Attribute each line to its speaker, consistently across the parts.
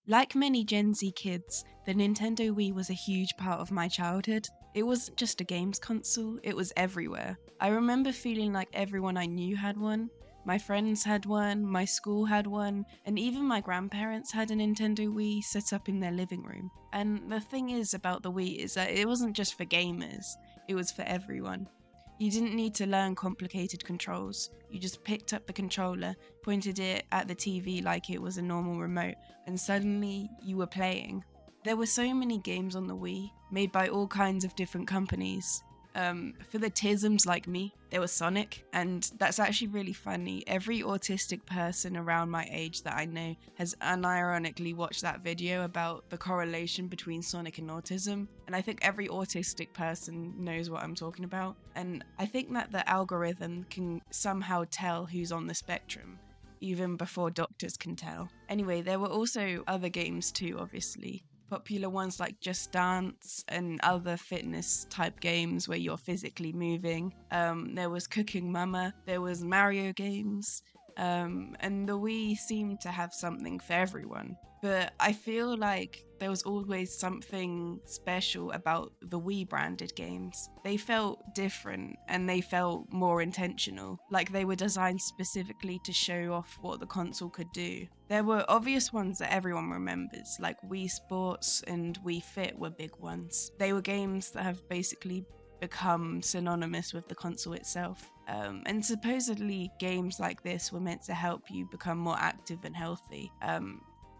Speaker 1: Like many Gen Z kids, the Nintendo Wii was a huge part of my childhood. It wasn't just a games console, it was everywhere. I remember feeling like everyone I knew had one. My friends had one, my school had one, and even my grandparents had a Nintendo Wii set up in their living room. And the thing is about the Wii is that it wasn't just for gamers, it was for everyone. You didn't need to learn complicated controls. You just picked up the controller, pointed it at the TV like it was a normal remote, and suddenly you were playing. There were so many games on the Wii, made by all kinds of different companies. For the tisms like me, there was Sonic, and that's actually really funny. Every autistic person around my age that I know has unironically watched that video about the correlation between Sonic and autism, and I think every autistic person knows what I'm talking about. And I think that the algorithm can somehow tell who's on the spectrum, even before doctors can tell. Anyway, there were also other games too, obviously. Popular ones like Just Dance and other fitness type games where you're physically moving. There was Cooking Mama, there was Mario games, and the Wii seemed to have something for everyone. But I feel like there was always something special about the Wii branded games. They felt different and they felt more intentional, like they were designed specifically to show off what the console could do. There were obvious ones that everyone remembers, like Wii Sports and Wii Fit were big ones. They were games that have basically become synonymous with the console itself. And supposedly games like this were meant to help you become more active and healthy.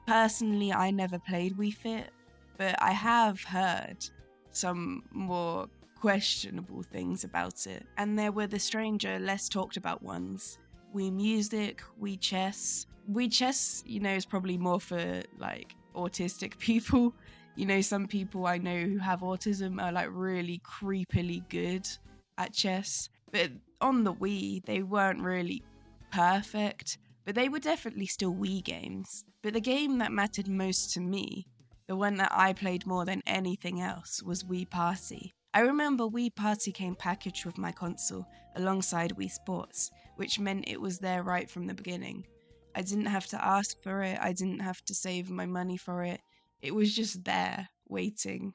Speaker 1: Personally, I never played Wii Fit, but I have heard some more questionable things about it. And there were the stranger, less talked about ones. Wii Music, Wii Chess. Wii Chess, is probably more for like autistic people. Some people I know who have autism are like really creepily good at chess. But on the Wii, they weren't really perfect, but they were definitely still Wii games. But the game that mattered most to me, the one that I played more than anything else, was Wii Party. I remember Wii Party came packaged with my console alongside Wii Sports, which meant it was there right from the beginning. I didn't have to ask for it, I didn't have to save my money for it. It was just there, waiting.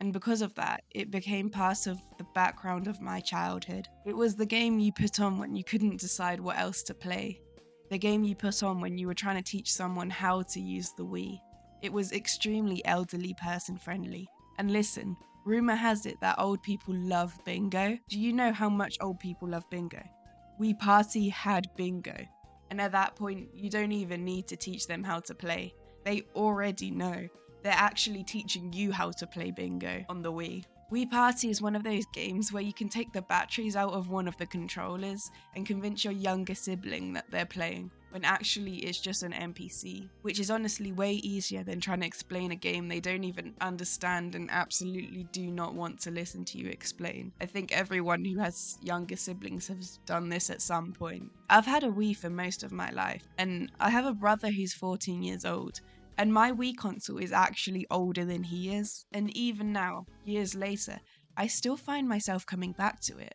Speaker 1: And because of that, it became part of the background of my childhood. It was the game you put on when you couldn't decide what else to play. The game you put on when you were trying to teach someone how to use the Wii. It was extremely elderly person friendly. And listen, rumor has it that old people love bingo. Do you know how much old people love bingo? Wii Party had bingo. And at that point, you don't even need to teach them how to play. They already know. They're actually teaching you how to play bingo on the Wii. Wii Party is one of those games where you can take the batteries out of one of the controllers and convince your younger sibling that they're playing, when actually it's just an NPC, which is honestly way easier than trying to explain a game they don't even understand and absolutely do not want to listen to you explain. I think everyone who has younger siblings has done this at some point. I've had a Wii for most of my life, and I have a brother who's 14 years old. And my Wii console is actually older than he is, and even now, years later, I still find myself coming back to it.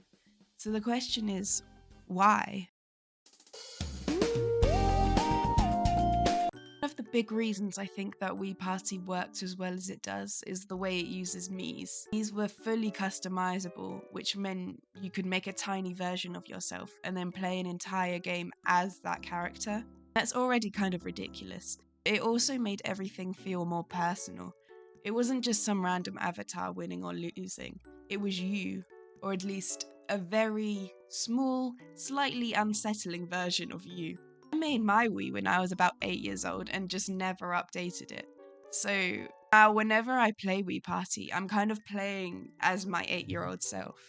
Speaker 1: So the question is, why? One of the big reasons I think that Wii Party works as well as it does is the way it uses Miis. Miis were fully customizable, which meant you could make a tiny version of yourself and then play an entire game as that character. That's already kind of ridiculous. It also made everything feel more personal. It wasn't just some random avatar winning or losing. It was you, or at least a very small, slightly unsettling version of you. I made my Wii when I was about 8 years old and just never updated it. So now whenever I play Wii Party, I'm kind of playing as my 8-year-old self.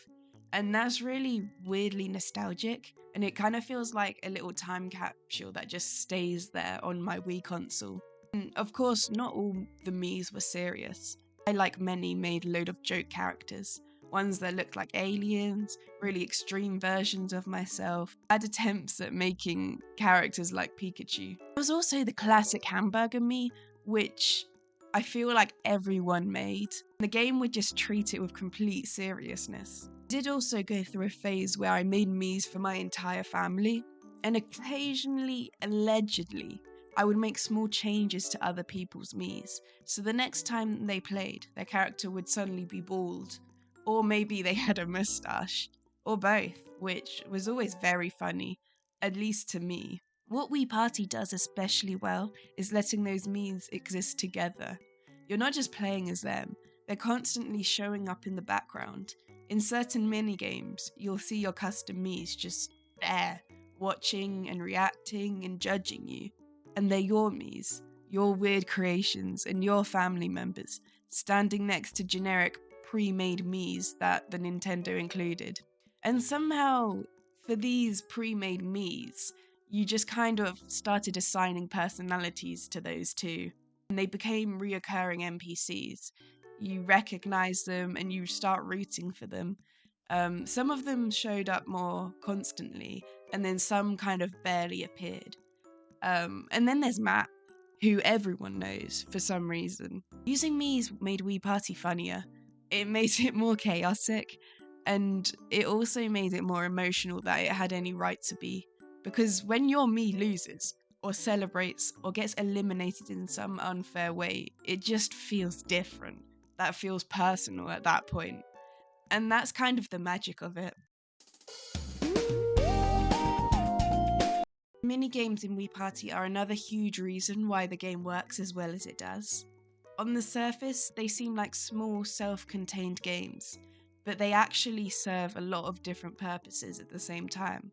Speaker 1: And that's really weirdly nostalgic, and it kind of feels like a little time capsule that just stays there on my Wii console. And of course, not all the Miis were serious. I, like many, made a load of joke characters. Ones that looked like aliens, really extreme versions of myself. I had attempts at making characters like Pikachu. There was also the classic hamburger Mii, which I feel like everyone made. The game would just treat it with complete seriousness. I did also go through a phase where I made Miis for my entire family, and occasionally, allegedly, I would make small changes to other people's Miis. So the next time they played, their character would suddenly be bald, or maybe they had a mustache, or both, which was always very funny, at least to me. What Wii Party does especially well is letting those Miis exist together. You're not just playing as them, they're constantly showing up in the background. In certain minigames, you'll see your custom Miis just there, watching and reacting and judging you. And they're your Miis, your weird creations, and your family members, standing next to generic pre-made Miis that the Nintendo included. And somehow, for these pre-made Miis, you just kind of started assigning personalities to those two, and they became reoccurring NPCs. You recognize them and you start rooting for them. Some of them showed up more constantly, and then some kind of barely appeared. And then there's Matt, who everyone knows for some reason. Using Mii's made Wii Party funnier. It made it more chaotic, and it also made it more emotional that it had any right to be. Because when your Mii loses, or celebrates, or gets eliminated in some unfair way, it just feels different. That feels personal at that point. And that's kind of the magic of it. Minigames in Wii Party are another huge reason why the game works as well as it does. On the surface, they seem like small, self-contained games, but they actually serve a lot of different purposes at the same time.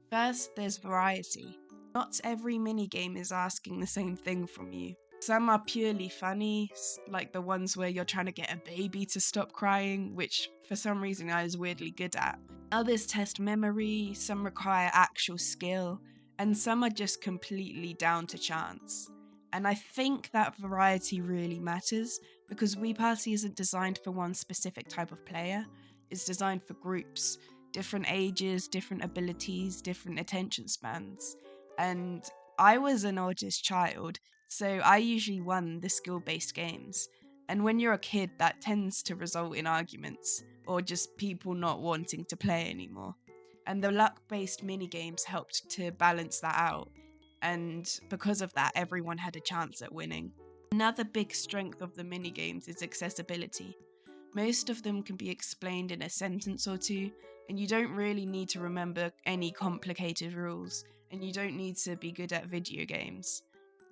Speaker 1: First, there's variety. Not every minigame is asking the same thing from you. Some are purely funny, like the ones where you're trying to get a baby to stop crying, which for some reason I was weirdly good at. Others test memory, some require actual skill, and some are just completely down to chance. And I think that variety really matters because Wii Party isn't designed for one specific type of player, it's designed for groups, different ages, different abilities, different attention spans. And I was an oldest child, so I usually won the skill-based games. And when you're a kid, that tends to result in arguments, or just people not wanting to play anymore. And the luck-based minigames helped to balance that out, and because of that, everyone had a chance at winning. Another big strength of the minigames is accessibility. Most of them can be explained in a sentence or two, and you don't really need to remember any complicated rules, and you don't need to be good at video games.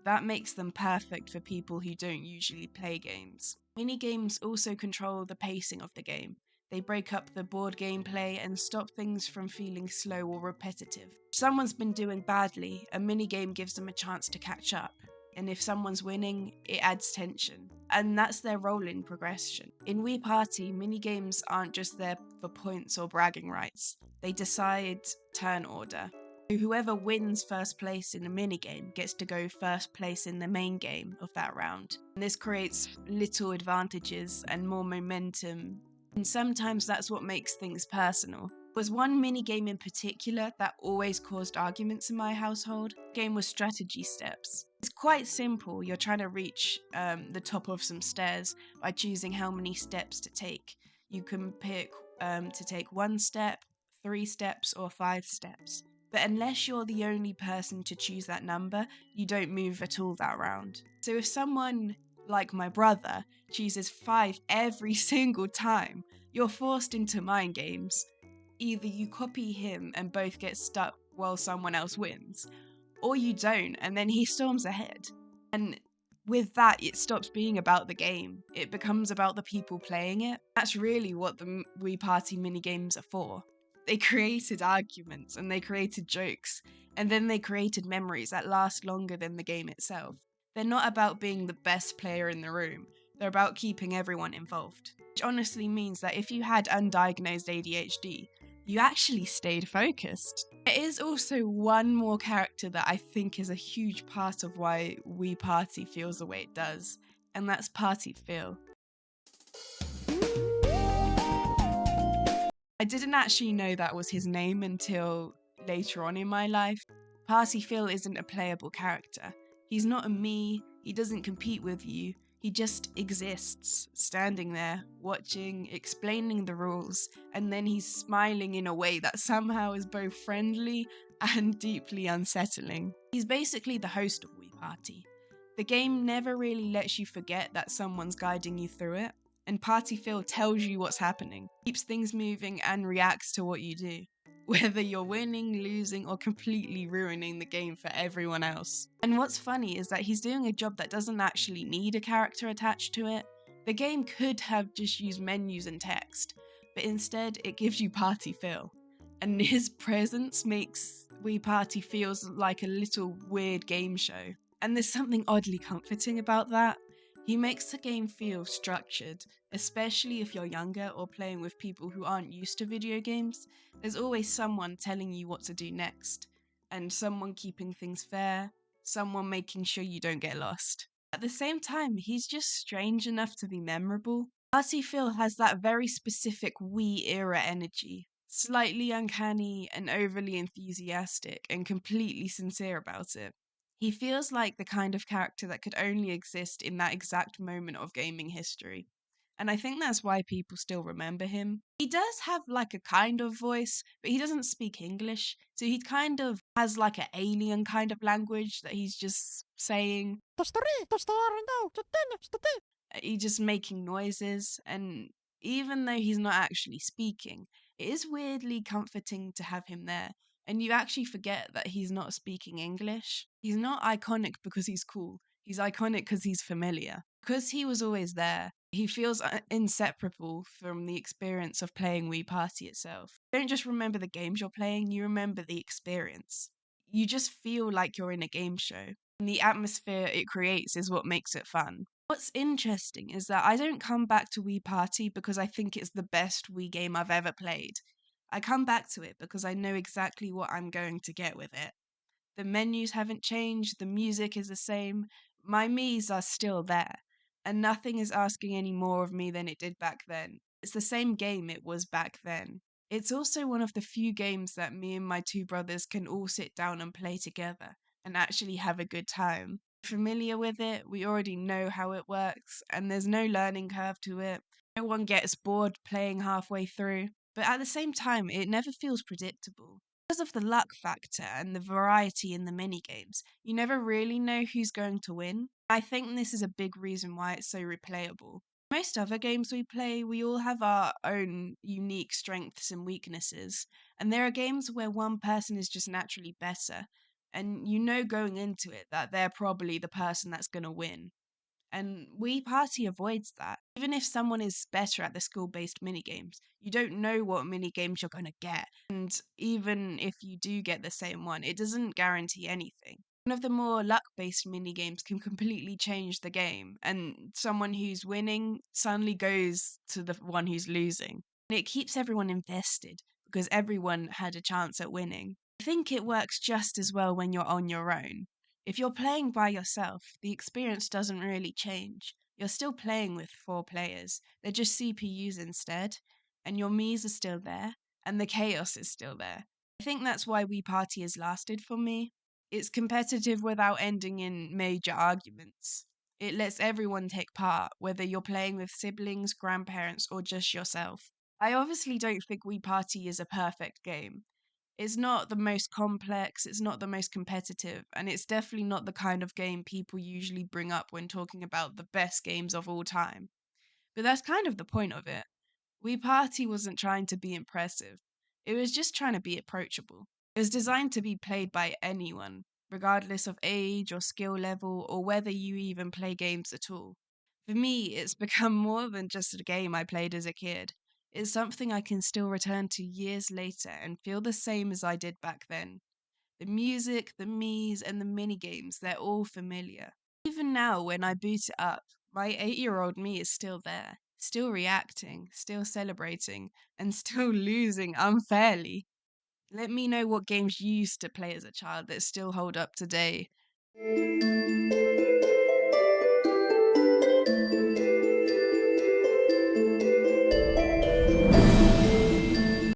Speaker 1: That makes them perfect for people who don't usually play games. Minigames also control the pacing of the game. They break up the board gameplay and stop things from feeling slow or repetitive. If someone's been doing badly, a minigame gives them a chance to catch up. And if someone's winning, it adds tension. And that's their role in progression. In Wii Party, minigames aren't just there for points or bragging rights. They decide turn order. Whoever wins first place in a minigame gets to go first place in the main game of that round. And this creates little advantages and more momentum, and sometimes that's what makes things personal. There was one minigame in particular that always caused arguments in my household. The game was strategy steps. It's quite simple. You're trying to reach the top of some stairs by choosing how many steps to take. You can pick to take 1 step, 3 steps, or 5 steps. But unless you're the only person to choose that number, you don't move at all that round. So if someone, like my brother, chooses 5 every single time, you're forced into mind games. Either you copy him and both get stuck while someone else wins, or you don't and then he storms ahead. And with that, it stops being about the game. It becomes about the people playing it. That's really what the Wii Party minigames are for. They created arguments and they created jokes, and then they created memories that last longer than the game itself. They're not about being the best player in the room, they're about keeping everyone involved. Which honestly means that if you had undiagnosed ADHD, you actually stayed focused. There is also one more character that I think is a huge part of why Wii Party feels the way it does, and that's Party Phil. I didn't actually know that was his name until later on in my life. Party Phil isn't a playable character. He's not a me, he doesn't compete with you, he just exists, standing there, watching, explaining the rules, and then he's smiling in a way that somehow is both friendly and deeply unsettling. He's basically the host of Wii Party. The game never really lets you forget that someone's guiding you through it, and Party Phil tells you what's happening, keeps things moving, and reacts to what you do, whether you're winning, losing, or completely ruining the game for everyone else. And what's funny is that he's doing a job that doesn't actually need a character attached to it. The game could have just used menus and text, but instead it gives you Party Phil. And his presence makes Wii Party feels like a little weird game show. And there's something oddly comforting about that. He makes the game feel structured, especially if you're younger or playing with people who aren't used to video games. There's always someone telling you what to do next, and someone keeping things fair, someone making sure you don't get lost. At the same time, he's just strange enough to be memorable. Party Phil has that very specific Wii era energy, slightly uncanny and overly enthusiastic and completely sincere about it. He feels like the kind of character that could only exist in that exact moment of gaming history. And I think that's why people still remember him. He does have like a kind of voice, but he doesn't speak English. So he kind of has like an alien kind of language that he's just saying. He's just making noises, and even though he's not actually speaking, it is weirdly comforting to have him there. And you actually forget that he's not speaking English. He's not iconic because he's cool. He's iconic because he's familiar. Because he was always there, he feels inseparable from the experience of playing Wii Party itself. You don't just remember the games you're playing, you remember the experience. You just feel like you're in a game show. And the atmosphere it creates is what makes it fun. What's interesting is that I don't come back to Wii Party because I think it's the best Wii game I've ever played. I come back to it because I know exactly what I'm going to get with it. The menus haven't changed, the music is the same, my Miis are still there, and nothing is asking any more of me than it did back then. It's the same game it was back then. It's also one of the few games that me and my two brothers can all sit down and play together and actually have a good time. Familiar with it, we already know how it works, and there's no learning curve to it. No one gets bored playing halfway through, but at the same time, it never feels predictable. Because of the luck factor and the variety in the mini games, you never really know who's going to win. I think this is a big reason why it's so replayable. Most other games we play, we all have our own unique strengths and weaknesses, and there are games where one person is just naturally better, and you know going into it that they're probably the person that's going to win. And Wii Party avoids that. Even if someone is better at the school based minigames, you don't know what minigames you're going to get. And even if you do get the same one, it doesn't guarantee anything. One of the more luck based minigames can completely change the game, and someone who's winning suddenly goes to the one who's losing. And it keeps everyone invested because everyone had a chance at winning. I think it works just as well when you're on your own. If you're playing by yourself, the experience doesn't really change. You're still playing with four players. They're just CPUs instead, and your Miis are still there, and the chaos is still there. I think that's why Wii Party has lasted for me. It's competitive without ending in major arguments. It lets everyone take part, whether you're playing with siblings, grandparents, or just yourself. I obviously don't think Wii Party is a perfect game. It's not the most complex, it's not the most competitive, and it's definitely not the kind of game people usually bring up when talking about the best games of all time. But that's kind of the point of it. Wii Party wasn't trying to be impressive, it was just trying to be approachable. It was designed to be played by anyone, regardless of age or skill level or whether you even play games at all. For me, it's become more than just a game I played as a kid. It's something I can still return to years later and feel the same as I did back then. The music, the Miis, and the mini games, they're all familiar. Even now, when I boot it up, my 8-year-old me is still there, still reacting, still celebrating, and still losing unfairly. Let me know what games you used to play as a child that still hold up today.